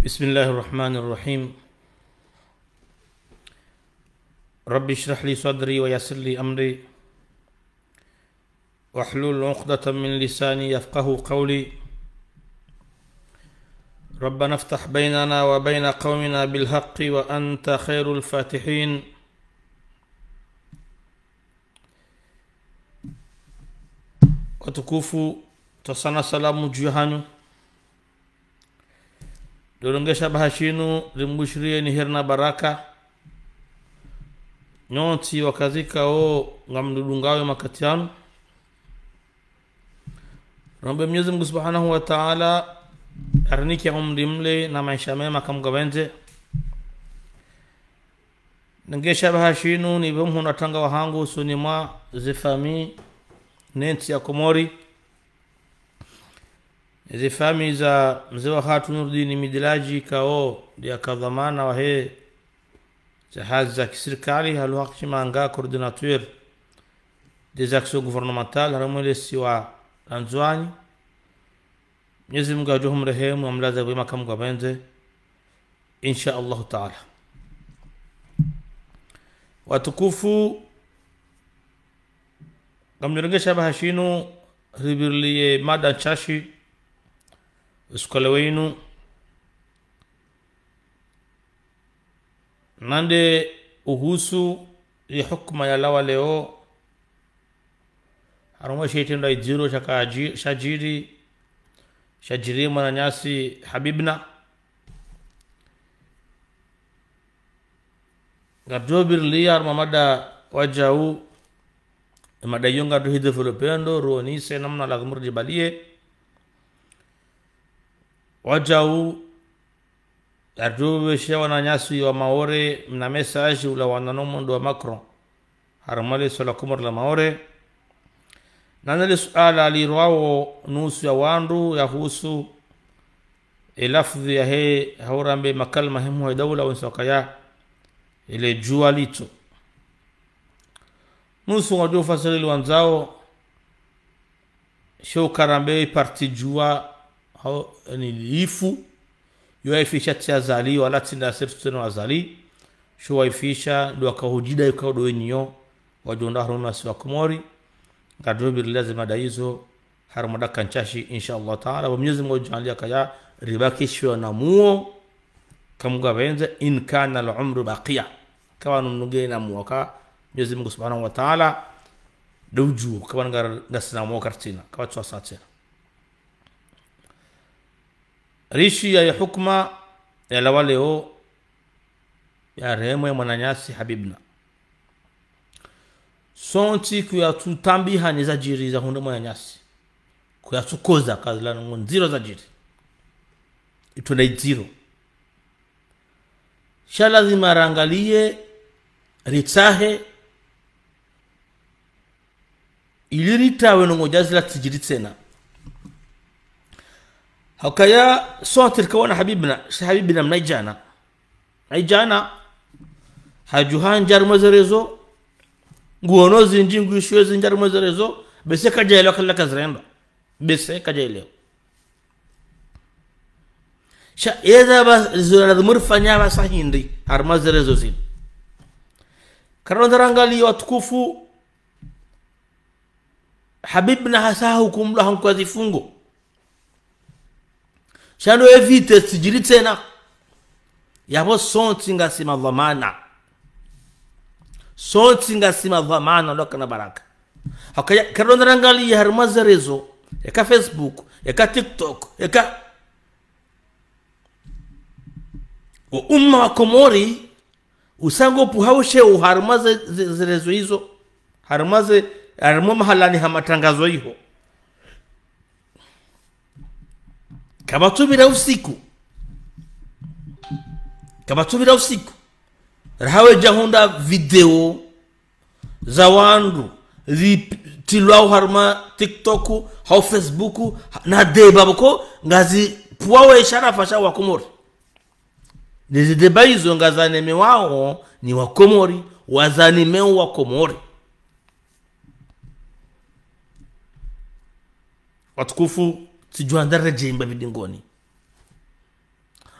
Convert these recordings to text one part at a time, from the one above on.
بسم الله الرحمن الرحيم. رب اشرح لي صدري ويسر لي أمري واحلل عقدة من لساني يفقه قولي. ربنا افتح بيننا وبين قومنا بالحق وأنت خير الفاتحين. Watukufu, tasana salamu juhanu dolongesha bahashinu limbushrie ni herna baraka nyonti wakazika o ngamdudungawe makatianu. Rombe Mwenyezi Mungu Subhanahu wa Ta'ala arniki umri mle na maisha mema kamgawenze. Ngesha bahashinu ni bumhu natanga wahangu sunima zifami nenti ya Komori, zifami za mzee wa Hatu Nurdini Midilaji kao dia kadhamana wa he jahazi za kiserikali halu hakishima anga coordinateur des actions gouvernementales haramwele siwa Anzwani. Mwenyezi Mungu ajuhu mrehemu amlaza wema kamgwa benze insha Allah Ta'ala. Watukufu, gamnirengesha bahashinu ribirliye mada chashi uskole wenu nande uhusu ya hukma ya lawa leo haruma sheitenda idiro shajiri mananyasi Habibna gabjobirliya haruma mada wajau madayonga do developendo roni se namna la gumurdi balie wajau arjobe shewana nyasi wa maore na message ula wananomondo wa Macron harmale sola kumur la maore nanale suala lirwao nusu ya wandu ya husu lafdhi ya he haurambe makalma hemu ya dawla unsakaya ile jualito nusu wajua fasili wanzao show karambe parti jua hao ni lifu yuaifisha tiazali wala tinda sirtuna azali show waifisha ndo akahujida yukao do wenyo wajonda haruna siwa Komori gadobi lazima daizo harumada kanchashi insha Allah Ta'ala. Wa Mwenyezi Mungu ajalia kaya ribakishwa na muo kamga benze in kana al-umru baqiya kawa nungena muoka Mwenyezi Mungu Subhanahu wa Ta'ala dawju kawan ngasna mo kartina kawa tsasatsena rishi ya hukma ya lawaleo ya rehemu ya mwananyasi Habibna sonti kuya tutambiha ni zajiri za hunde mwananyasi kuya tukoza kazila nziro zajiri ituna zero lazima rangalie ritsahe iliritawe no ngojazila tijiri tena hakaya sotir kawana Habibna mnaijana hajuhan jar mazarezo nguono zinjingu ishwe zinjar mazarezo bese kajailo kala kazrenda bese kajailo eza ba zura murfanya ba sahindi har mazarezo zin karondarangali watukufu Habibna hasahu kumlahum kwa zifungo shano evite tijiri tena yabo sonti ngasima dhamana lokana baraka hakaya karondarangali har mazarezo eka Facebook eka TikTok eka wa umma wa Komori usango puhaushe uharmaze zerezo hizo harmaze armo mahalani hamatangazo hiyo kabatubira usiku rahawe jahunda video za wandu tilwa harma TikTok au Facebook na deba bako ngazi puawe sharafa sha wa Komori nizi deba hizo ngazaneme wao ni wa Komori wazanimeo wa Komori. Watukufu sijuandare jimba vidingoni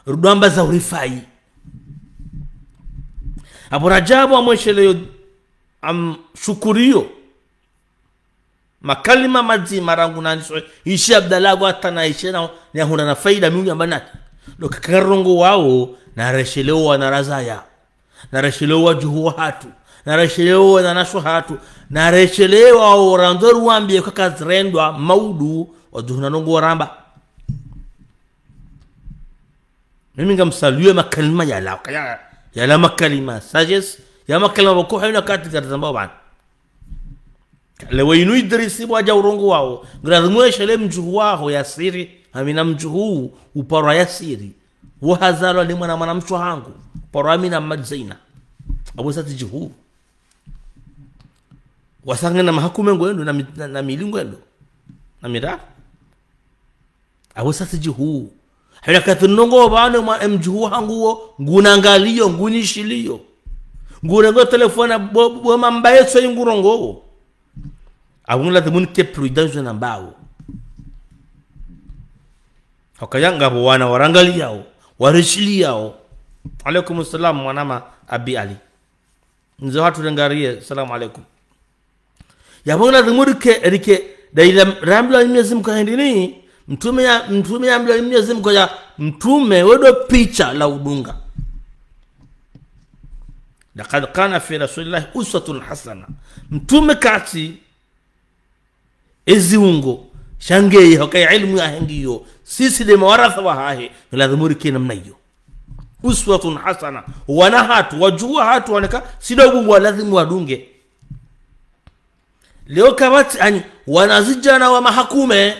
rudamba za urifai Abu Rajabu amweshele shukuriyo makalima mazima rangu nani ishi Abdallah atana ishi na huna na faida mingi ambanati ndo kakarongo wao na reshelewa na razaya na reshelewa juhu hatu na reshelewa na nasho hatu na reshelewa orandoru wambie kakazrendwa maudu waduhuna nongo waramba mimi ngamsalue makalima ya la makalima sajes ya makalima bako hayuna katika zambao bana lewe inu Idrisi waja urongo wao ngradhumwe le mjuhu wao ya siri amina mjuhu upara ya siri wahazalo ni mwana mtu hangu para amina madzaina abusa tijuhu wasanga na mahakume ngwendo na milingwendo na mira abusa tijuhu haya katunongo bana mjuhu hangu ngunangaliyo ngunishiliyo ngurengo telefona bo mambaye so ngurongo abunla de munke prudence na mbao hakayanga bo wana warangali yao warishili yao alaikum assalam mwanama abi ali nzo hatu rengarie salamu alaikum yabunla de murke erike daila rambla imezim kwa hendini mtume ya ambla imezim kwa ya mtume wedo picha la udunga laqad kana fi rasulillahi uswatun hasana mtume kati eziungo shangeye hokay ilmu ya hengiyo sisi de mawaratha wa hahe lazimuri kina mnayo uswatun hasana wana hatu wajua hatu wanaka sidogo lazima wadunge leo kabati ani wanazijana wa mahakume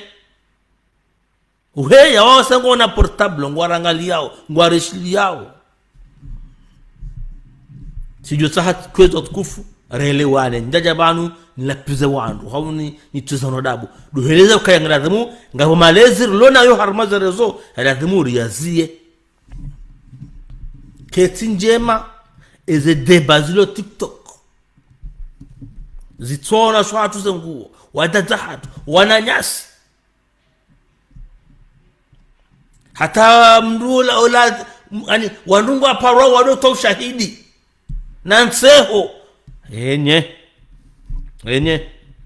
uheya wao sango na portable ngwarangali yao ngwarishili yao sijo sahat kwezo tukufu relewane ndaja banu nilapize wandu hauni nituzano dabu duheleza ukayangirazimu ngabo malezi lona yo harmaza rezo alazimu riyazie keti njema eze debazilo TikTok zitona swatu zenguo wadadahatu wananyasi hata mdula ola yani wanungu aparwa wado shahidi nanseho enye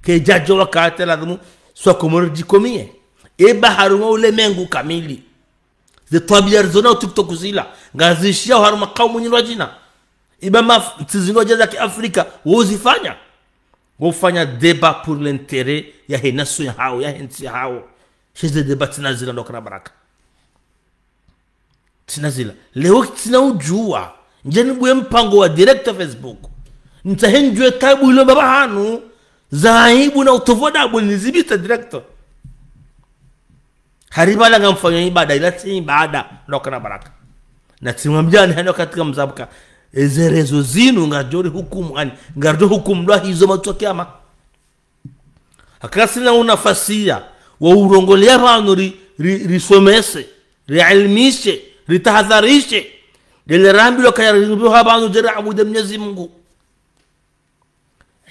ke jajo wakati lazimu swakomoro jikomie eba haruma ule mengu kamili ze tabia zona TikTok zila ngazishia haruma kaumu nyinwajina iba tizinoja za kiafrika wozifanya wofanya débat pour l'intérêt ya henaso ya hao ya hensi hao shize débat tinazila ndokana baraka tinazila leo tinaujua njeni buye mpango wa direct Facebook nitahenjwe tabu ilo baba hanu zaibu na utovoda abu nizibita direct haribala ngamfanya ibada ilati ibada ndokana baraka na timwambia ni hano katika mzabuka ezerezo zinu ngajori hukumu ani ngardo hukumu ndo hizo matokiama akasina unafasia wa urongolea banu risomese riilmishe ritahadharishe dele rambilo kayaribu habanu jera abude Mwenyezi Mungu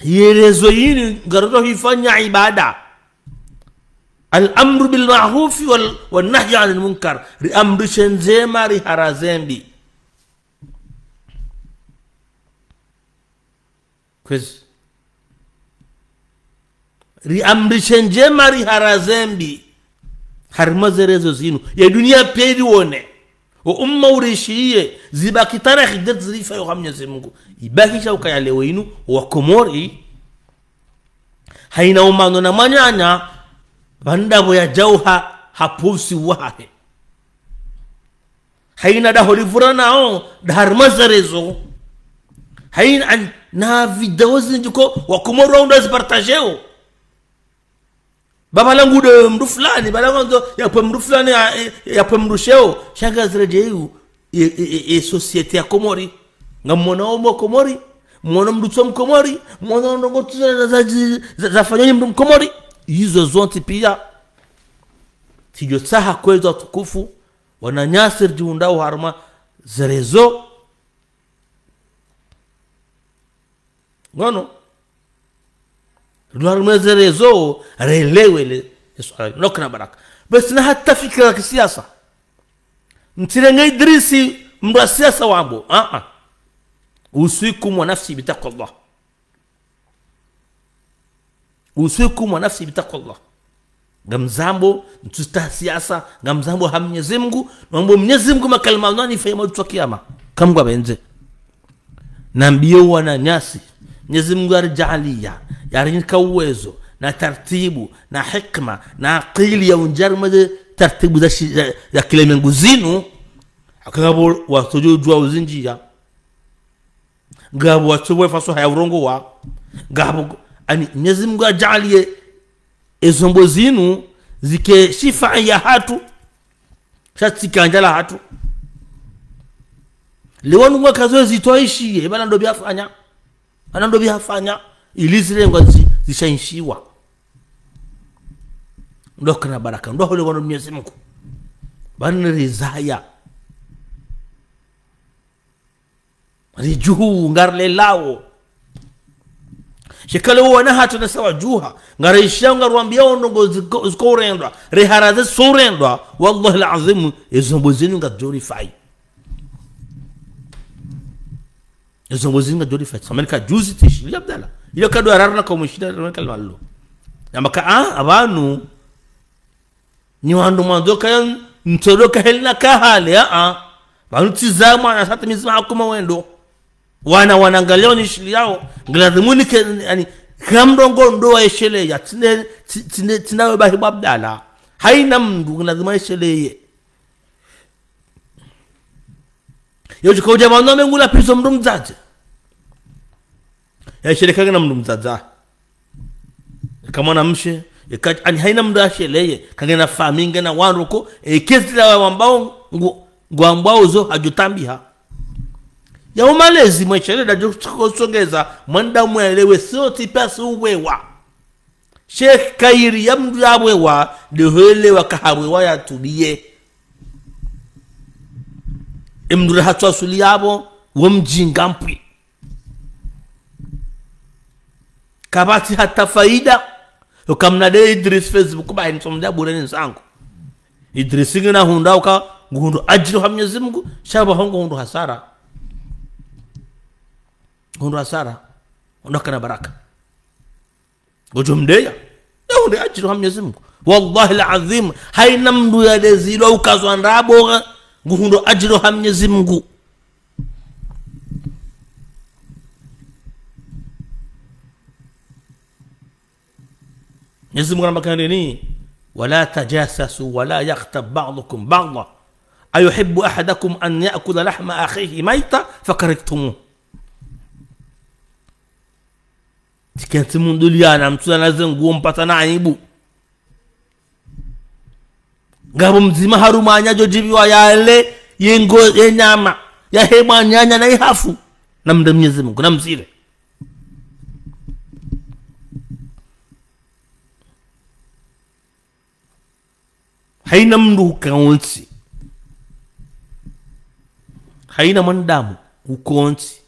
yerezo yini ngardo hifanya ibada al-amru bil ma'ruf wal nahy 'anil munkar riamri shenzema riharazembi kwezi riamri shenzema riharazembi harmazerezo zinu ya dunia pedi wone wa umma urishiye zibaki tarehe det zilifa yo Mwenyezi Mungu ibaki shauka ya leo inu wa Komori haina umano na manyanya bandabo ya jauha hapusi wahe haina da holivura nao da harmazerezo haina na video zinjuko wa Komoro ndo zipartageo baba langu de mdu fulani balango ya kwa mdu fulani ya kwa mdu sheo shanga zirejeu societe ya Komori ngamona omo Komori mwana mdu tsom Komori mwana ndongo za fanyeni mdu Komori hizo zonti pia tijo saha kwezo tukufu wananyasir jiundao harma zerezo ngono Luar zerezo relewe le swala nokna baraka basi na hata fikra ya kisiasa mtirenge Idrisi mndu siasa wambo usikum wa nafsi bitaqwallah usikum wa nafsi bitaqwallah ngamzambo mtusta siasa ngamzambo ha Mwenyezi Mungu mambo Mwenyezi Mungu makalima nani faima tu kiyama kamgwa benze nambio wana nyasi Mwenyezi Mungu arjalia yarinka uwezo na taratibu na hikma na aqili ya unjarmade taratibu za kile mengu zinu akabo watujua uzinjia ngabo watuwe faso haya urongo wa ngabo ani Mwenyezi Mungu ajalie ezombo zinu zike shifa ya hatu shatika njala hatu lewanu ngwa kazo zitoishi bana ndo biafanya ana ndo biafanya ilizire ngwa zishaishiwa ndo kana baraka ndo hole wano Mwenyezi Mungu bana rizaya rijuhu ngarle lao shekale wana hatu na sawa juha ngarisha ngarwambia onongo zikorendwa reharaze sorendwa wallahi alazim ezombo zinu ngadorify ezombo zinu ngadorify samalika juzi tishili abdala ile kado ararna kwa mshida na kalmallo namaka abantu ni wandu mandoka yan ntoroka helna kahale bantu tizama na sata mizima akuma wendo wanangalia ni shili yao ngladhimuni yani kamdongo ndo aishele ya tinawe bahi babdala haina mndu ngladhima aishele yoje kwa jamano mengula piso mndu mzaje aishele kagana mndu mzaza kama na mshe ani haina mndu aishele kagana faminga na waruko kezila wambao ngwambao zo hajutambiha ya umalezi mwechele da kusongeza mwanda mwelewe soti pesa uwewa Sheikh Kairi ya mdu ya wewa dehelewa kahawewa ya tubiye mdu hatu asuli yabo wamjinga mpwi kabati hata faida ukamnade Idris Facebook ba insomda bureni sangu Idris ngina hunda uka ngundo ajiro ha Mwenyezi Mungu shaba hongo hundo hasara hundo hasara ondoka na baraka gojo mdeya hundo ajiro ha Mwenyezi Mungu wallahi alazim haina mndu ya dezilo ukazwa ndabo ngundo ajiro ha Mwenyezi Mungu Mwenyezi Mungu anambakana nini wala tajassasu wala yaghtab ba'dukum ba'dha ayuhibbu ahadakum an ya'kula lahma akhihi mayta fakarihtum tikanti munduliana mtu anazenguo mpata na aibu ngabo mzima harumanya jojibiwa yale yengo yenyama ya hema nyanya na ihafu na mda Mwenyezi Mungu na mzire haina mndu ukonsi haina mandamu ukonsi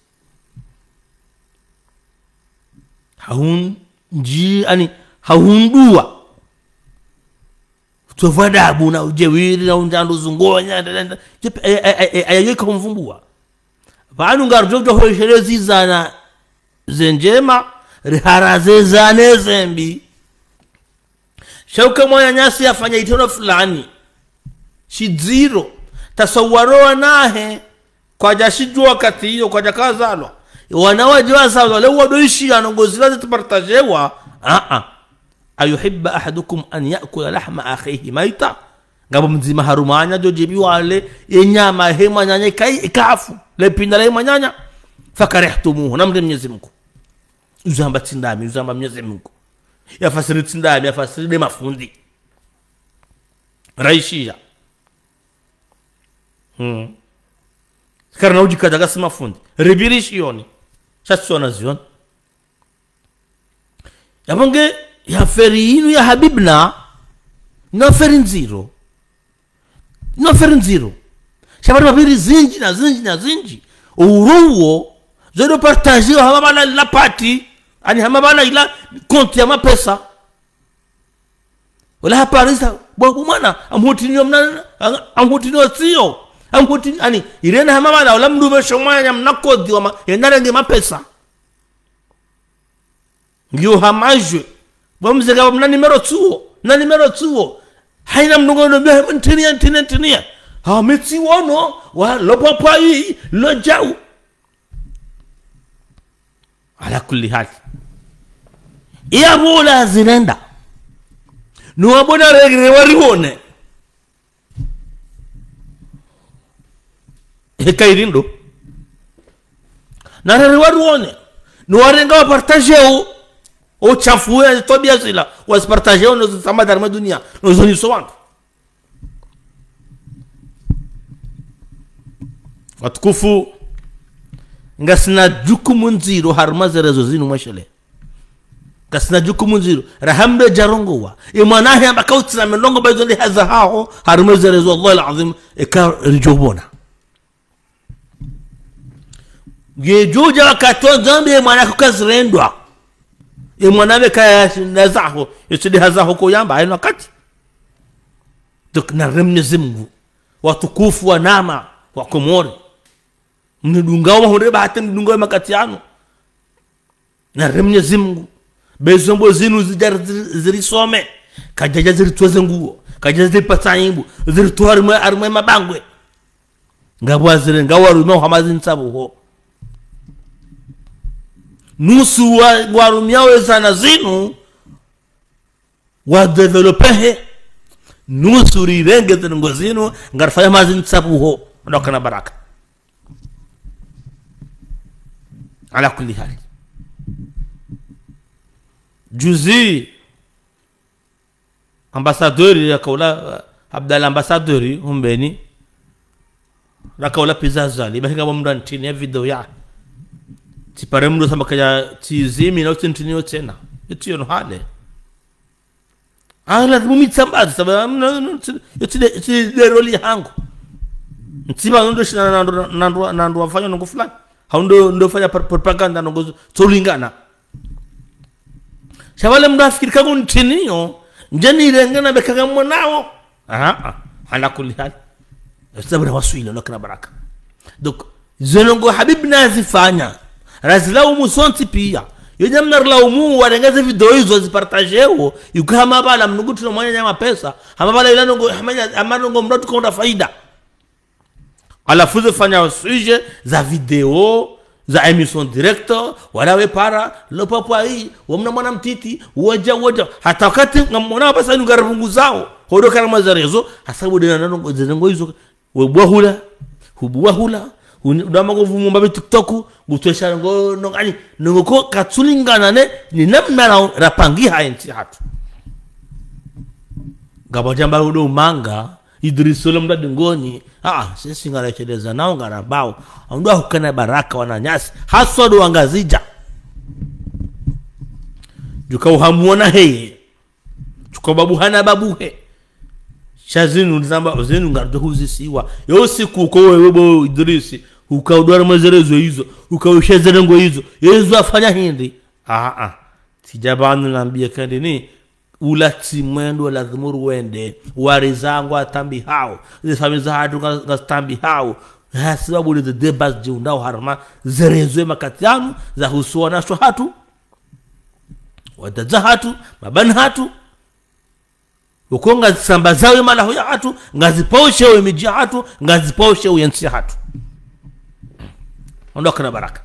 haunji ani haundua tovadabu na ujewiri na unjando zungonya ayayeka mvumbua banu ngarjojo hoyelezi zana zenjema riharaze zane zembi shauka moya nyasi afanya itono fulani shiziro tasawaro nahe kwa jashijua wakati hiyo kwa jakazalwa wanawajua sawa leo wadoishi anongozilaze tupartajewa ayuhibba ahadukum an ya'kula lahma akhihi mayta ngabo mzima harumanya jojibi wale yenyama hema nyanya kai ikafu le pinda le manyanya fakarihtumuhu namde Mwenyezi Mungu uzamba tindami uzamba Mwenyezi Mungu yafasiri tindami yafasiri de mafundi raishia karna ujikaja gasi mafundi ribirishi yoni chatsona zion yabange ya feri inu ya habibna no feri nziro no feri nziro shabari mabiri zinji uruwo zodo partager hamabana la party ani hamabana ila konti ya mapesa wala haparisa bobu mwana amhutinyo sio amhuti ani irena hamama la wala mndu beshomanya mnakodi wa yenarenge mapesa ngiyo hamajwe bamzega mna nimero tuo haina mnungono be ntinia ha metsi wono wa lopapa yi lo jau ala kulli hal iya bola zinenda no abona regre warione kairindo na warione no warenga wa partager o chafu ya tobia zila waspartager no zama darma dunia no zoni sowangu watukufu ngasina jukumu nziro harma zerezo zinu mashele ngasina jukumu nziro rahambe jarongowa imanahi ambakauti na melongo baizonde haza hao harma zerezo Allah alazim eka rijobona gejuja wakato zambi imanahi kukazirendwa imanahi kaya nazaho yusidi haza hoko yamba haino wakati tukna remnezi Mungu watukufu wa nama wa Komori mnidungawa hundeba hata mnidungawa makatiano na remnezi Mungu bezombo zinu zirisome kajaja zirituweze nguo kajaja ziripatayimbu zirituwa arumwe mabangwe ngabwa zire ngawa rumeo hamazi nsabu ho nusu wa rumiawe sana zinu wa developehe nusu rirenge zinungo zinu ngarfaya mazi nsabu ho ndokana baraka ala kulli hali juzi ambassadeur ya kaula Abdalla ambassadeur humbeni la kaula pizza zali bahinga bomndo ntini video ya tipare mndo samba kaya tizimi na utintini tena etiyo no hale ala mumitsambaza sababu yotide roli hangu ntiba ndo shina nando wafanya ngo fulani haundo fanya propaganda ngo tolingana shabale mndo afikiri kangu ntiniyo njani irengana bekaga mwanao ala kulli hal sabra waswila nakna baraka donc zenongo habibna azifanya razlau musonti pia yojamna laumu warengaze video hizo zipartagewo yukama bala mnugutu mwanya nyama pesa hamabala ilanongo amanongo mratu konda faida alafuze fanya suje za video za emission director wala we para lopapa hii wamna mwana mtiti woja hata wakati ngamona basa ngarungu zao hodo karama za rezo hasabu de nanongo zenongo hizo hubuwahula udama nguvumba be TikTok gutwesha ngo nongani ngoko katsulingana ne ni namna rapangi haenti hatu gabajamba udo manga Idriso mda dingoni sisi ngarakeleza nao ngarabao ndo hukana baraka wananyasi haswa do angazija juka uhamuona heye tukobabu hana babuhe shazinu nzamba zenu ngardo huzisiwa yosiku ko wewe Idrisi ukaudwara mazerezo hizo ukaushezera ngo hizo yezu afanya hindi tijabanu naambia kandi ni ulati mwendo lazimuru wende warizangu atambi hao zifamiza hatu ngastambi hao sababu de debas jiundao harama zerezo makatianu za husuwa nasho hatu wadaza hatu mabani hatu ukonga sambazawe malahu ya hatu ngazipaushe we miji hatu ngazipaushe we yansi hatu ondoka na baraka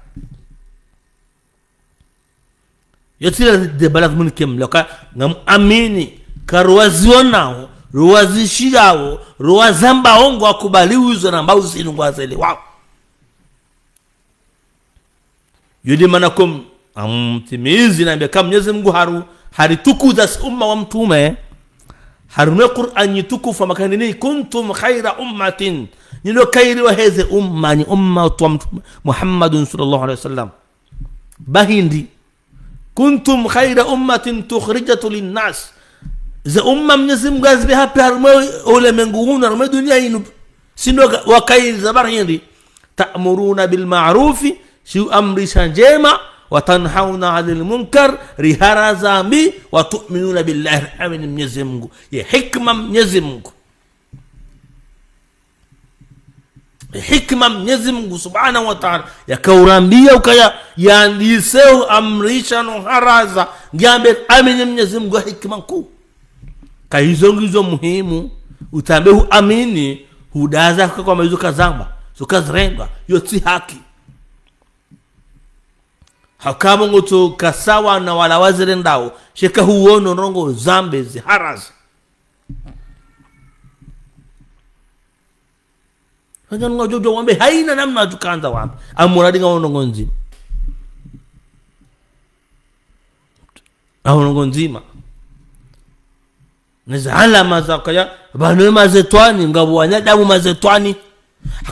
yotira de balad munikem loka ngam amini karwazionao ruwazishiyao ruwazamba ongo akubaliwizo na mbauzi ngwazele wao yudi manakum amtimizi na mbeka Mwenyezi Mungu haritukuza umma wa mtume harume Qur'an yitukufa makanini kuntum khaira ummatin nilo kairi wa heze umma ni umma wa Muhammadun sallallahu alaihi wasallam bahindi kuntum khaira ummatin tukhrijatu linnas za umma Mwenyezi Mungu azbi hapi harume ole menguhuna harume dunia inu sindo wa kairi za bahindi ta'muruna bil ma'rufi shu amri sanjema وتنحون عن المنكر رهارا زامبي وتؤمنون بالله امن Mwenyezi Mungu ya hikma Mwenyezi Mungu hikma Mwenyezi Mungu Subhanahu wa Ta'ala yakaurambia ukaya yandiseu amrisha no haraza ngambe amini Mwenyezi Mungu hikma kuu kaizongizo muhimu utambe amini hudaza kwa mazo kazamba sukazrendwa yoti haki hakamo ngoto kasawa na wala wazirendao sheka huono rongo zambe ziharaza Hajan ngojo wambe haina namna tukaanza wambe amuradi ngawono nzima awono nzima neza alama zakaya banu mazetwani ngabo wanyadamu mazetwani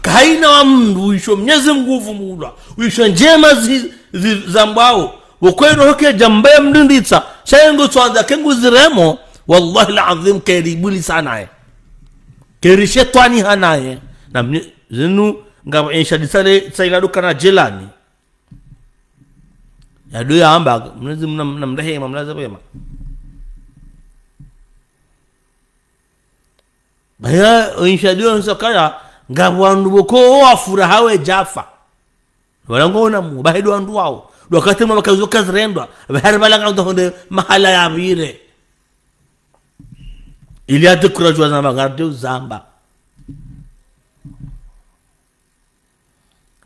haina wa mndu wisho Mwenyezi Mungu mula wisho njema zambao ukweno hoke jambe mndinditsa shayengo twanza kengu ziremo wallahi alazim karibuli sana kerishe twani hanaye na zinu ngabo inshadisale tsailadu kana jelani ya doya amba mnezi mnamdahe mamlaza bema baya inshadio nsokaya ngabo wandu boko wafura hawe jafa walangona mu bahido wandu wao wakati mama kazuka zrendwa baharbala ngado honde mahala ya bire ili adekurajwa zamba garde zamba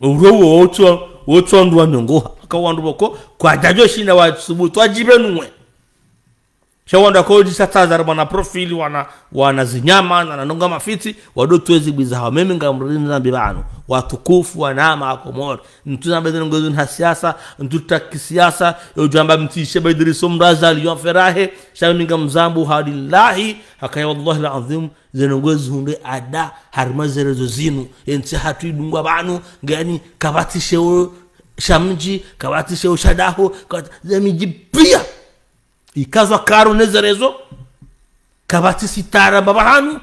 urowo otso ndu wanongo akawandu boko kwa dajo shina wa subutu ajibe nuwe shawanda ko disatazara bana profile wana zinyama na nonga mafiti wadotwezi bizaha meme ngamrinza mbibano watukufu wanama akomor ntuzambe ngozo na siasa ntutaki siasa yojamba mtishe baidriso mrazali yoferahe shaminga mzambu hadillahi hakaya wallahi alazim zenongozi hunde ada harmazerezo zinu enti hatu idungwa banu ngani kabatishe shamji kabatishe shadaho zamijipia ikazwa karo nezerezo kabati sitara babahanu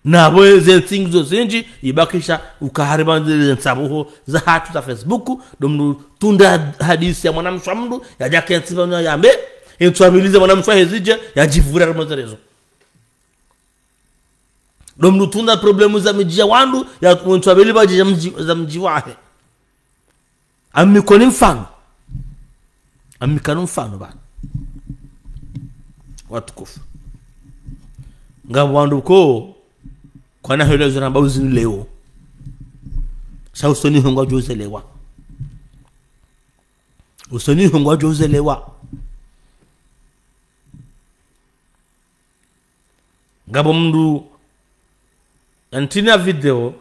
nabo zentingizo zenji ibakisha ukahariba nsabuho za hatu za Facebook domnu tunda hadisi ya mwanamshamdu yaja kensiba yambe entwabilize mwanamshwa hezije yajivura nezerezo domnu tunda problemu za mijia wandu ya entwabili baje za mjiwahe amikoni mfano bana watukufu ngabo wandu ko kwana helezo na bauzi leo sausoni hongwa jozelewa usoni hongwa jozelewa ngabo mndu antina video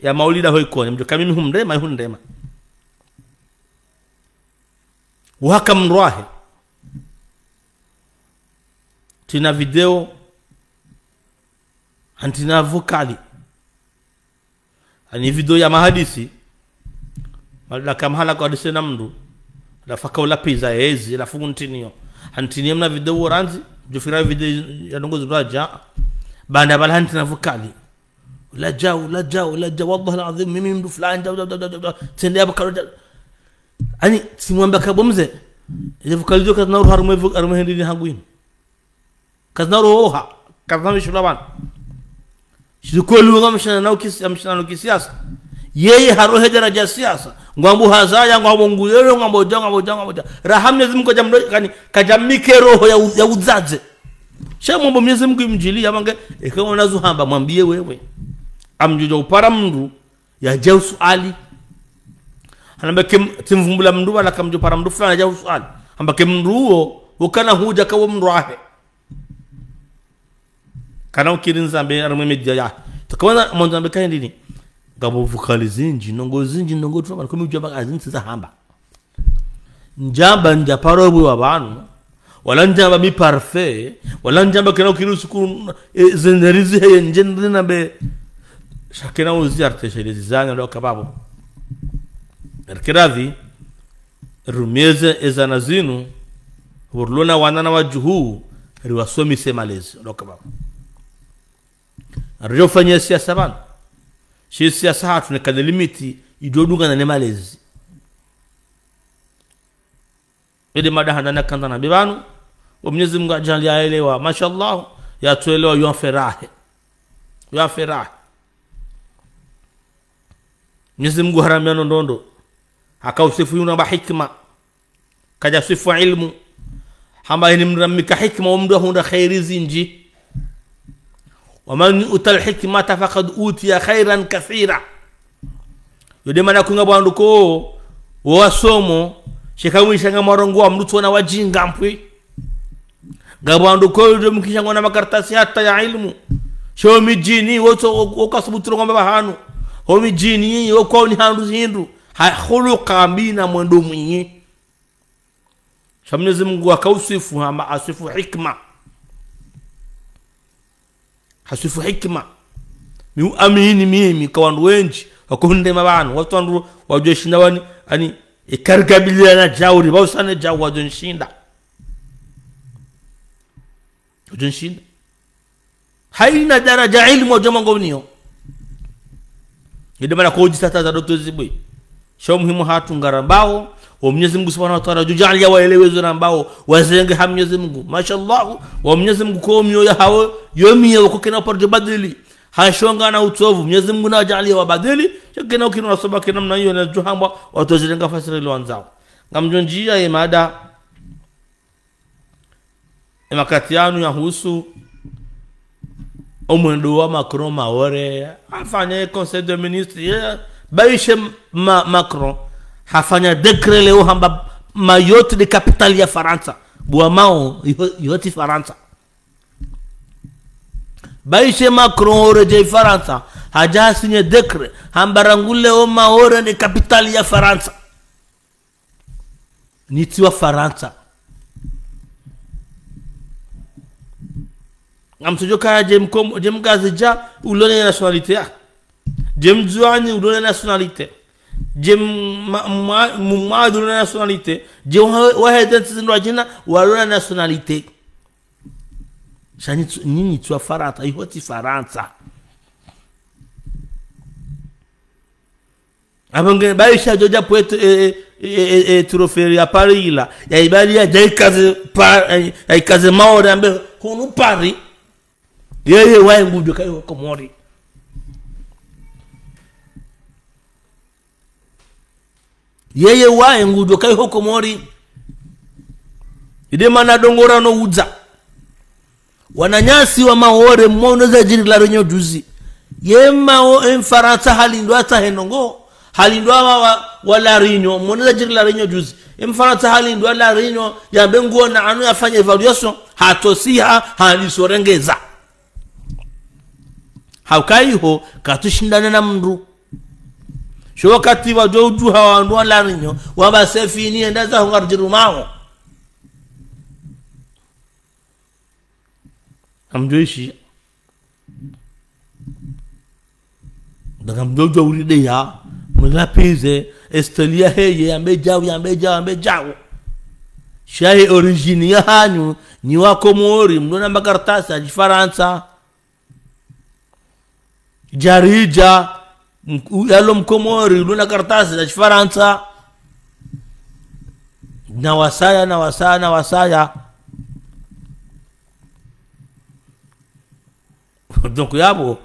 ya maulida hoikoni mjo kamimi hundema waka mrwahe tina video antina vokali ani video ya mahadisi malaka kamhala kwa disena mndu la fakaula pizza ezi la funtinio antini mna video oranzi jofira video ya ndongozi raja banda bala antina vokali la jao wallahi alazim mimi mndu fulani tende abakaro ani simwamba kabomze ile vokalizo kaza nauru harume hindi hanguini kaza nauru oha kaza mishulaban shikolu ngamshana na ukisiamshana kisiasa yeye harohe daraja siasa ngwambu hazaya ngwambu ngulero ngwambu janga rahamne zimko jamdo kani kajamike roho ya uzaze shamo Mwenyezi Mungu imjilia bange ekawa nazuhamba mwambie wewe amjujo upara mndu ya jausu ali anambeke timvumbula mndu wala kamjo para mndu fulani ja uswali ambake mndu huo ukana huja kawo mndu ahe kana ukirinza mbe arumwe media ya tukawana mwanzo ambeka ndini ngabo vokali zinji nongo tuma ko mujwa bakazinzi za hamba njamba nja parobu wabanu wala njamba mi parfait wala njamba kana ukirusuku zenerizi he njendina be shakena uzi arteshele zizanga ndo kababo Erkiradhi rumeze ezana zinu urlona wanana wajuhu riwasomi semalezi loka baba arjofanya siasa bana shi siasa hatu ne kana limiti idodunga na nemalezi ede madahana na kanda na bibanu Mwenyezi Mungu ajalia elewa mashallah ya tuelewa yoferahe Mwenyezi Mungu haramia ndondo akausifu yuna hikma kaja sifu ilmu hamba ni mramika hikma umdo hunda khairi zinji waman utal hikmata faqad utiya khairan kathira yode mana kunga banduko wasomo shikawisha ngamarongo wa mtu na wajinga mpwi gabanduko yode mkisha ngona makartasi hata ya ilmu show mijini woto ukasubutiro ngombe bahanu ho mijini yoko ni handu hindu ha khuluqa bina mwendo mwinyi Mwenyezi Mungu akausifu hama asifu hikma hasifu hikma mi amini mimi kwa wandu wengi wakunde mabano watu wandu wajeshinda wani ani ikargabilia na jauri bausane jawu wajenshinda haina daraja ilmu wajamango niyo ndio maana koji tata za doto zibwe sho muhimu hatu ngarambao wa Mwenyezi Mungu Subhanahu wa Ta'ala jujalia waelewezo ambao wazenge ha Mwenyezi Mungu mashallah wa Mwenyezi Mungu kwa mioyo ya hao yomi wako kina parje badili hashonga na utovu Mwenyezi Mungu najalia wabadili kina ukino nasoma kina namna hiyo na juhamba watozilenga fasiri lwanzao ngamjonjia ya mada emakatiano ya husu omwendo wa Macron maore afanye conseil de ministre baishe Macron hafanya decret leo hamba mayote de capitale ya Faransa buamao yote Faransa baishe Macron oreje Faransa haja sinye decret hamba rangule o maore de capitale ya Faransa nitiwa Faransa amtojoka jem gazija ulone nationalité jem juani ulone nationalité jem ma ulone nationalité jem wahedan tsindo ajina walona nationalité shani nini tu Faransa ihoti Faransa abange baisha joja poet trophée ya Paris la ya ibali ya jaikaze maore ambe kono Paris yeye wae ngujo kayo Komori yeye wae ngujo kayo Komori ide mana dongora no uza wananyasi wa maore mmono za jiri la renyo juzi yema o Faransa halindo ata henongo halindo wala rinyo mmono za jiri la renyo juzi Faransa halindo wala rinyo ya bengo na anu afanye evaluation hatosiha halisorengeza haukaiho katushindana na mndu sho wakati wa joju hawandu wala rinyo waba sefini endaza hungarjirumao hamjoishi daga mjojo uride ya mlapize estelia heye yambejao shahi origini ya hanyu ni wako Komori mdona makartasa Faransa jarija yalo Mkomori luna kartasi za Faransa na wasaya donc yabo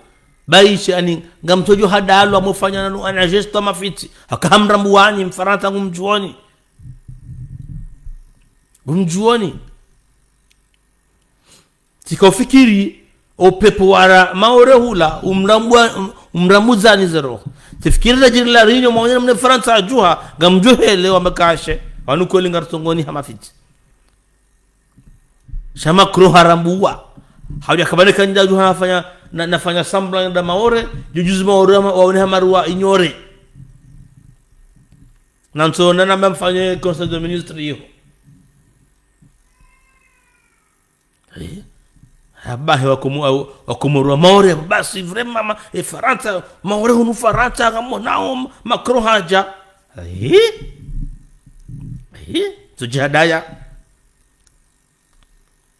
baisha yani ngamtojo hadalo amofanya na anajesta mafiti akamra mbuani Mfaransa ngumjuoni tikofikiri opepo wara maore hula umramuzani zero tifikiri la jiri la rinyo maonyana mne Faransa ajuha gamjuhele wa makashe wanukoli ngartongoni hamafiti shama kro harambuwa hawja kabane kanja juha nafanya sambla nda maore jujuzi maore waone hamarua inyore nanso nana mfanye conseil de ministre hiyo abahe wakomorwa maore basi vraiment Faransa maore hunu Faransa kama nao Macron haja tujihadaya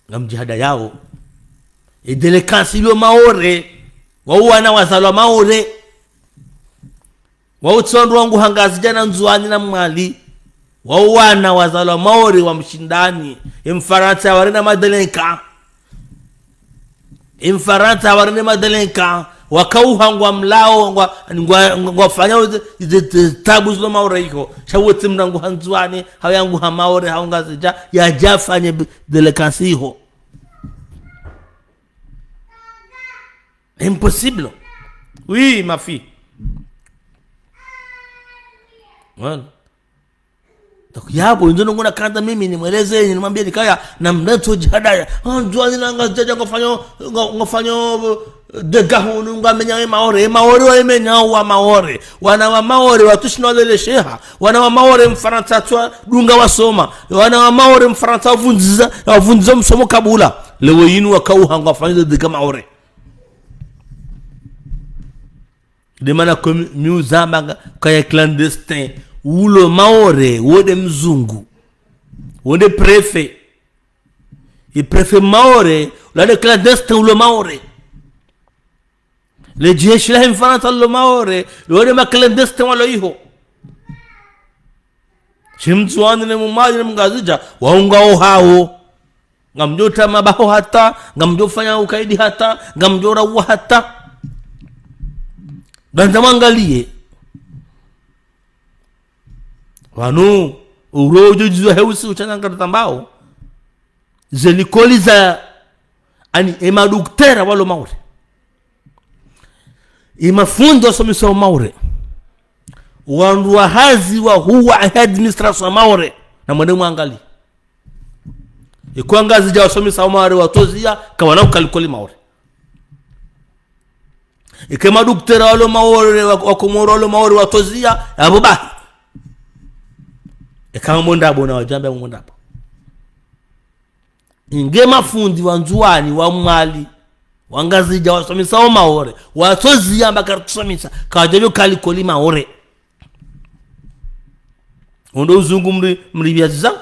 ngamjihada yao edelekansi lo maore wawana wazalwa maore wautsondo wangu hangazi jana nzuani na mwali wawana wazalwa maore wa mshindani Mfaransa warena madelenka Mfaransa warene madelenka wakauhangwa mlao ngwa fanya tabu zilo maore iko shawote mnangu hanzwani hayangu hamaore haungazija ya jafanye delekansi ho impossible. Oui ma fille. Well, yabo ndio ngona kanda mimi nimweleze nimwambie nikaya na mnato jihadaya anjwani nanga jaja ngofanya de gahunu ngamenya maore wamenya wa maore wana wa maore watushina lele sheha wana wa maore mfaransa twa dunga wasoma wana wa maore mfaransa wavunziza msomo kabula lewe yinu wakauha ngafanya de gama maore de mana comme muzamba kaya clandestin ulo maore wode mzungu wode prefet e prefet maore la clandestin ulo maore le jeshi la mfana lo maore wode ma clandestin walo iho chimtswani ne mumaji mngazija waungao hao ngamjota mabaho hata ngamjofanya ukaidi hata ngamjora wa hata banza mangalie wanu urojo jizo heusi uchananga tambao zelikoliza ani emaduktera walo maure imafundo somiso maure wandu wahazi wa huwa administration maure na mwende mwangali ikwangazi ja somisa maure watozia kawana ukalikoli maure ikemaduktera walo maure wakomoro walo maure watozia abubahi kama mondabo na wajambe mondabo ingema fundi wanzuani wa mwali wangazija wasomisa o maore watozia mbaka tusomisa kajajo kalikoli maore ondo uzungu mribyaza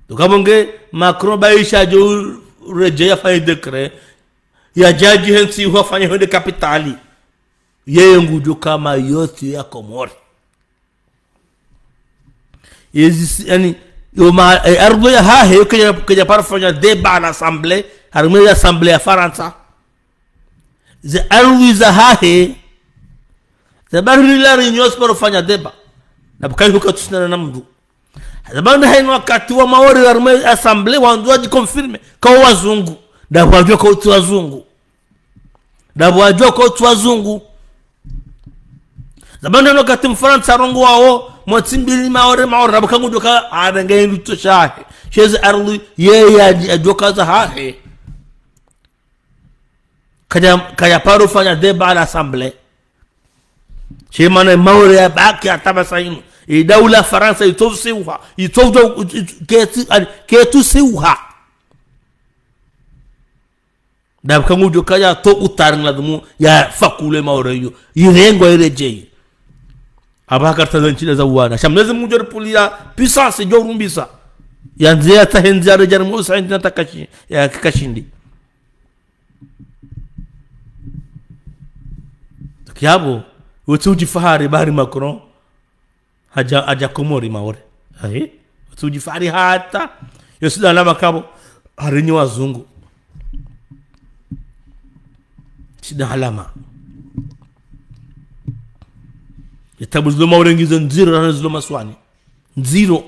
tukabonge Macron baisha jo rejeya fa decret ya jaji hensi hufanya hode kapitali yeye ngujo kama yote ya Komori yani yoma ardo ya hahe kaya parfanya débat à l'assemblée armée l'assemblée à Faransa ze ardo za hahe zabari la réunion pour fanya débat na bukai hukatusana na mdu zabanda haino wakati wa maori armée assemblée wandoaji confirme kwa wazungu dabwajwa kwa wazungu dabwajwa kwa wazungu zabanda no kati Mfaransa rongo wao mwatsimbili maore rabukangu joka adangaye luto shahe sheze arlu yeye ajoka za hahe kaya paro fanya débat à l'assemblée chemana maore ya baki atabasa inu daula Faransa itofseuha itofdo ketu seuha dabukangu joka ya to utarngla dumu ya fakule maore yo irengo ireje abakarta zanchina za wana shamleze mujor pulia puissance jorumbisa yanzia tahenza rejar musa inda takashi ya kashindi kiabo utuji fahari bari Macron haja Komori maore utuji fahari hata yosida alama kabo harinyi wazungu sida alama itabu zilo maure ngizo nziro na zilo maswani nziro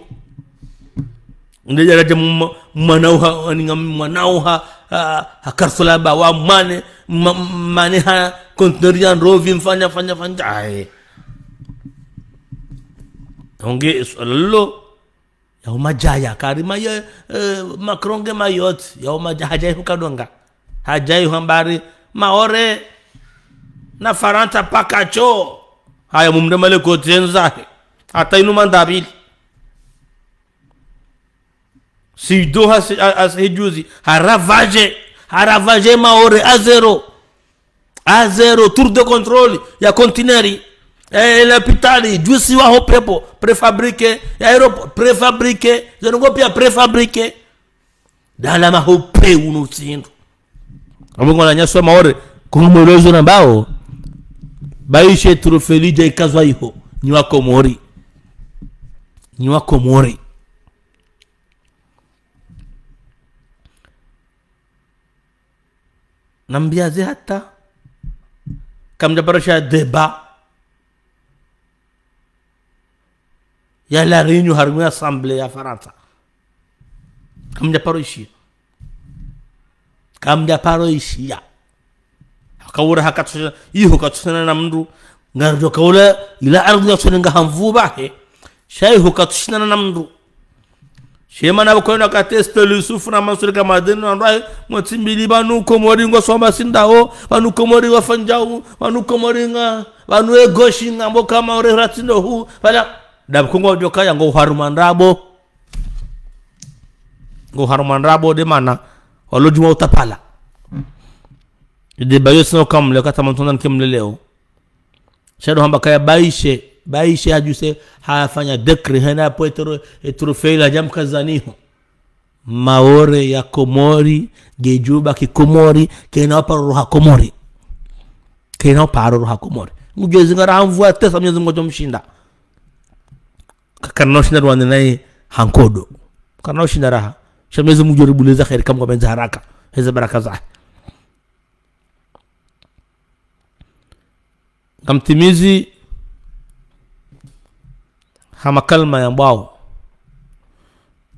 ndeja jamu mwanauha hakarsola ba wa mane ha konterian rovi mfanya ai onge lolo ya umajaya karima ya Macron ge mayot ya umajaya hukadonga hajai hambari maore na Faransa pakacho haya mumdemale kotenzahe hata inu mandabili si doha ashejuzi haravaje maore a zero tour de contrôle ya conteneri l'hôpital jusi wa hopepo préfabriqué aéroport préfabriqué zengo pia préfabriqué dala mahope uno tsindo abongo la nyaswa maore kumolozo na bao baishe trofelija ikazwa iho ni wa Komori nambiaze hata kamja parasha deba ya la réunion harmi assemblée ya Faransa kamja paroishia akawura hakatsuna iho katsuna na mndu ngardo kawla ila ardu yatsuna hamvu bahe shay hukatsuna na mndu shema na bako na ka teste le souffre na mansur ka madeno ndai motimbili banu komori ngo soma sindao banu komori wa fanjao banu komori nga banu e goshi ngambo kama ore ratindo hu bala dab ko ngo joka ya ngo harumandrabo de mana walo juma utapala de bayo sino kam le kata mantona kimle leo shado hamba kaya baishe hajuse hafanya dekri hena po etrofei la jam kazaniho maore ya Komori gejuba ki Komori kena paro ha Komori mugezi ngara amvua tesa mnyezi ngojo mshinda kakano shinda rwanda nae hankodo kakano shinda raha shamezi mujori buleza khairi kama benza haraka heza baraka za kamtimizi hama kalma ya mbao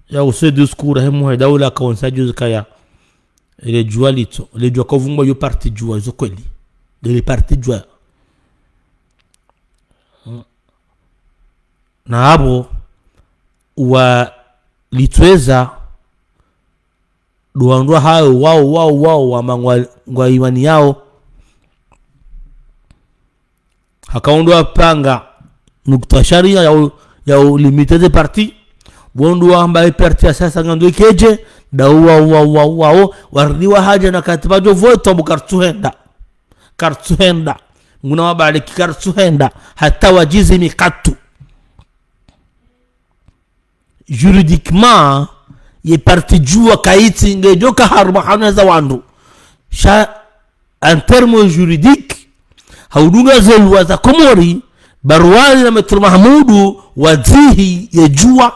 ya use discours hemu he daula kaunsa juzi kaya ile jua lito ile jua kovumba yo parti jua zo kweli ile parti jua na abo wa litweza duandwa hayo wao wa mangwa imani yao hakaundwa panga nukta sharia ya limited parti bondu amba parti sasa ngando keje da wao wardiwa haja na katiba jo voto bukartuhenda nguna wabale kikartuhenda hata wajizi mikatu juridiquement ye parti jua kaiti ngejoka harba hanaza wandu sha en termes juridiques haudunga zelwa za Komori barwani na Metro Mahmudu wazihi ya jua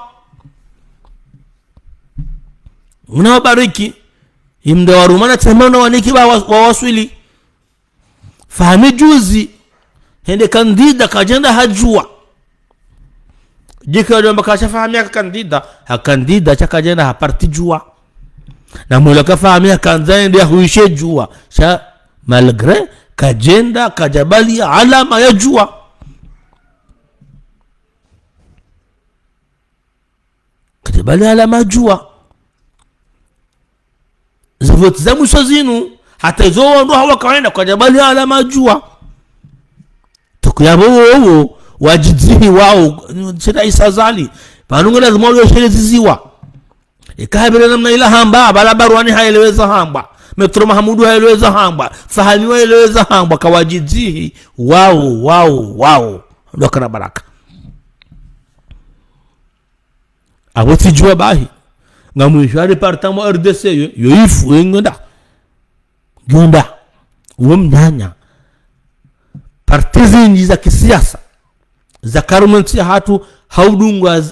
unawabariki imde warumana temana waniki wawaswili fahami juzi hende kandida kajenda hajua jika jomba kasha fahami kandida chaka jenda haparti jua na mulaka fahami kanzaende huishe jua sha malgré kajenda kajabali alama ya jua kajabali alama ya jua zavoti za mwisho zinu hata zo wandu hawa kawaenda kajabali alama ya jua tukuyabo wowo wajidzihi wao cheta isazali panunga lazima wale shele ziziwa ikabira namna ila hamba bala barwani haeleweza hamba Metro Mahmudu haeleweza hamba fahami haeleweza hamba kawajidzihi wao ndo kana baraka awoti jua bahi ngamwisho departement RDC yo ifu ngenda womnyanya partizi za kisiasa za karumenti hatu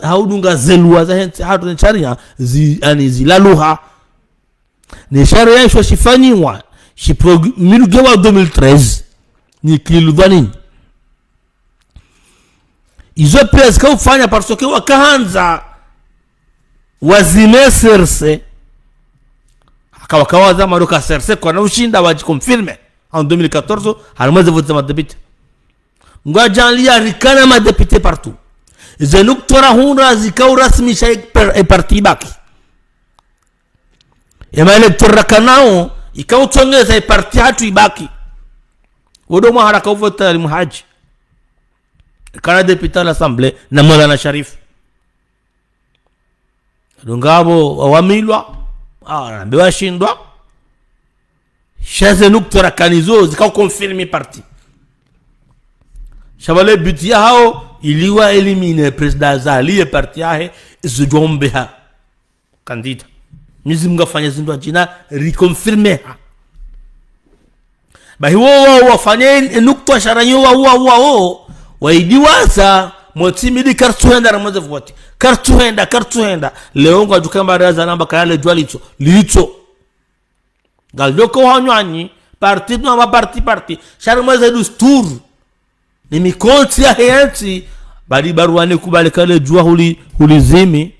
haudunga zelwa za henti hatu ni charia zilaluha ni sharia yisho shifanyiwa milugewa 2013 ni kiludhani izo pesa kwa ufanya parsoke wakaanza wazime serse akawakawaza maruka serse kwa na ushinda wajikonfirme en 2014 halmaze vote za madepite ngwajanlia rikana madepite partout zenuktora hunda zikau rasmi shay parti baki ema electora kanao ikau tongeza parti hatu ibaki wodo mwa haraka uvota muhaji kana depute l'assemblée na Maulana Sharif dungabo wamilwa nambiwa shindwa shaze nuktora kanizo zikau confirmer parti shabale butia hao iliwa elimine president Zali e parti yahe zujombeha kandida mizi mngafanya zindu jina reconfirmer bahi wo wafanye nukta sharanyo wa waidiwaza motimidi kartuhenda ramaze vote kartuhenda leo ngajukamba raza namba kale jwalicho licho galdoko hanyanyi parti não é parti charmeza do tour ni mikonti ya henti bali baruane kubali kale jua hulizimi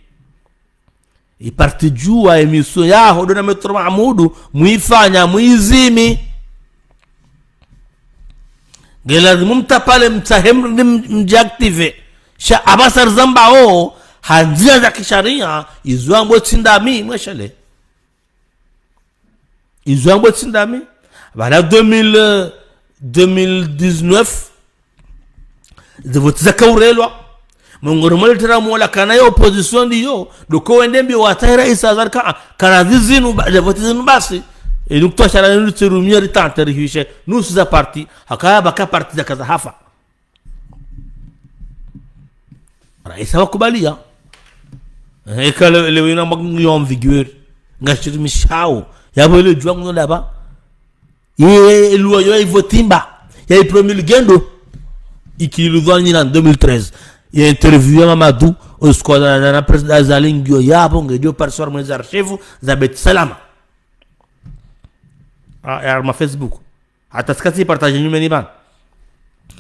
iparti jua emission yaho dona Metro Mahmudu muifanya muizimi lazima mtapale mtahemri mjiactive sha abasar zambao hanzia za kisharia izwambo tsindami mweshale izwambo tsindami bala 2019 vote za kaurelwa mongoromole tera mola kana yo opposition diyo doko wendembi wataira isa kana zizinu vote zinu basi et donc toi chala nous te rumia ritante rihishe nous za parti hakaya baka parti za kaza hafa raisa wakubalia ekale le wina magyon vigueur ngashiri mishao yabo le jwa ngono laba ye luwa yo votimba ya promulgando ikiludhani en 2013 il interviewé Mamadou au squadron na president Zalingio yabo ngedio persor mes archives za Bet Salama ma Facebook hata skati partage nyumeni ban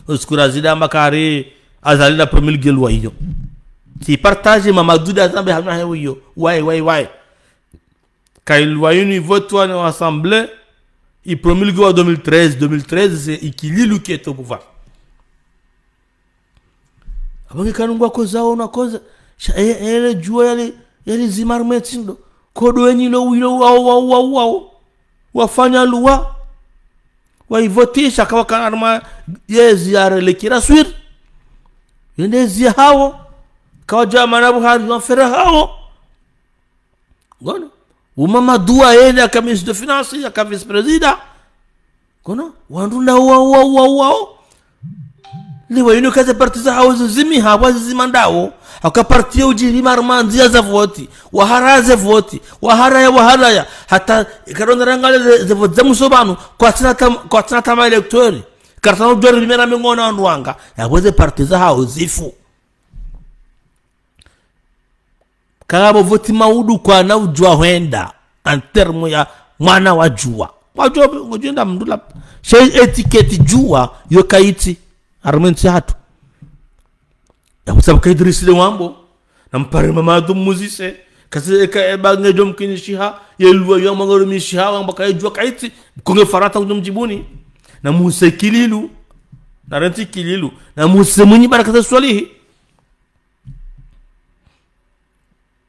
uskura zida makari azali la promulguer loi hiyo si partage Mamadou da zambe hamna hiyo why kai loi ni vote en assemblée il promulgue en 2013 c'est Ikililu qui est au pouvoir abangi kanungwa kozao na koza ele jua yale zimarmetindo kodo enyilo wilo wao wafanya loi waivotisha kwa kanarma yeziare lekira swir yende zia hao kwa jamana Buhari wafera hao gono umama dua yende akamis de finance aka vice president gono wandunda wao liwa yuno kaze partiza hauzo zimi hawazi zimandao haka partia ujiri marmanzia za voti waharaze voti waharaya hata ikaronda rangale za voti za musobanu kwa tina tama elektori kartano jori limera mingona anduanga ya waze partiza hauzifu kagabo voti maudu kwa na ujua huenda en termo ya mwana wajua ngojenda mdula shay etiketi jua yokaiti armenti hatu ya kusabka Idrisi de Wambo na mpare Mamadou Muzise kasi ka bange jom kinishiha yelwa yo mangoro mishiha wamba kayjwa kaiti konge farata mjibuni na Musa Kililu na Renti Kililu na Musa Munyi barakata swalihi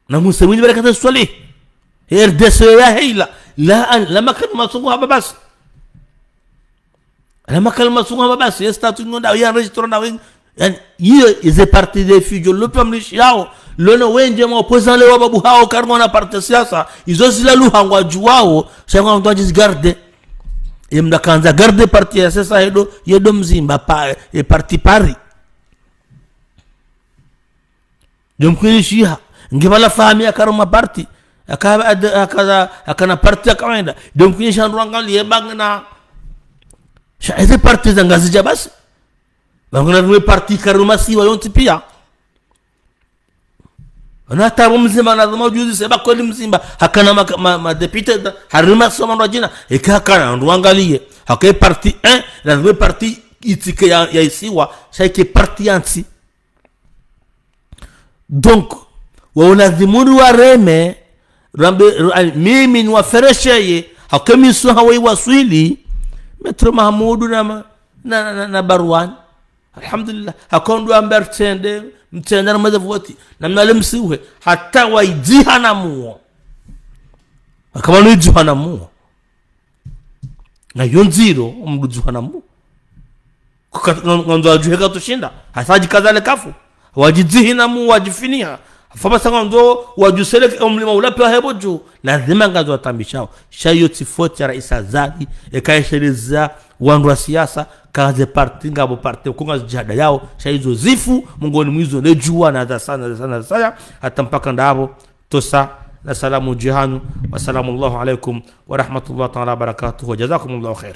na Musa Munyi barakata swalihi RDC ya heila la makan masungu haba basi lama kalma sunga basi estatu ngonda ya registro na wen yani hiyo is parti des figures le pamlish yao lono wenje mo opposant le wababu hao karmo na parti siasa izo sila luhangwa juwao shango ndo jisgarde yemda kanza garde parti ya sasa yedo mzimba pa e parti pari jomkini shiha ngibala fahami akaroma parti akana parti akaenda jomkini shandranga yebangna Ese parti za ngazi jabasi bangona rwe parti karumasi wa yonti pia ana tabu mzima na majuzi seba kweli mzimba hakana ma deputy harima soma ndo jina ekakana ndo angalie hakai parti 1 la rwe parti itike ya isiwa shaike parti anti donc wa lazimuru wa reme rambe mimi ni wa feresheye hakemi so hawai waswili Metro Mahmudu na Barwan alhamdulillah hakondu ambertende mtenda na mazavoti na mnalemsiwe hata waijiha na muo akamano ijiha na muo na yonziro umdujiha na muo ngondo ajuheka tushinda hasaji kazale kafu wajijihi na muo wajifinia fama sanga ndo wajusele mlima ulapewa hebojo lazima ngazo watambishao shayo tifoti ya Rais Azali ekaishereza wandu wa siasa kaze parti ngabo parti kunga jihada yao shaizo zifu mungoni mwizo nejua na za sana hata mpaka ndabo tosa na salamu jihanu wa salamu Allahu alaikum wa rahmatullahi ta'ala barakatuhu wa jazakumullahu khair.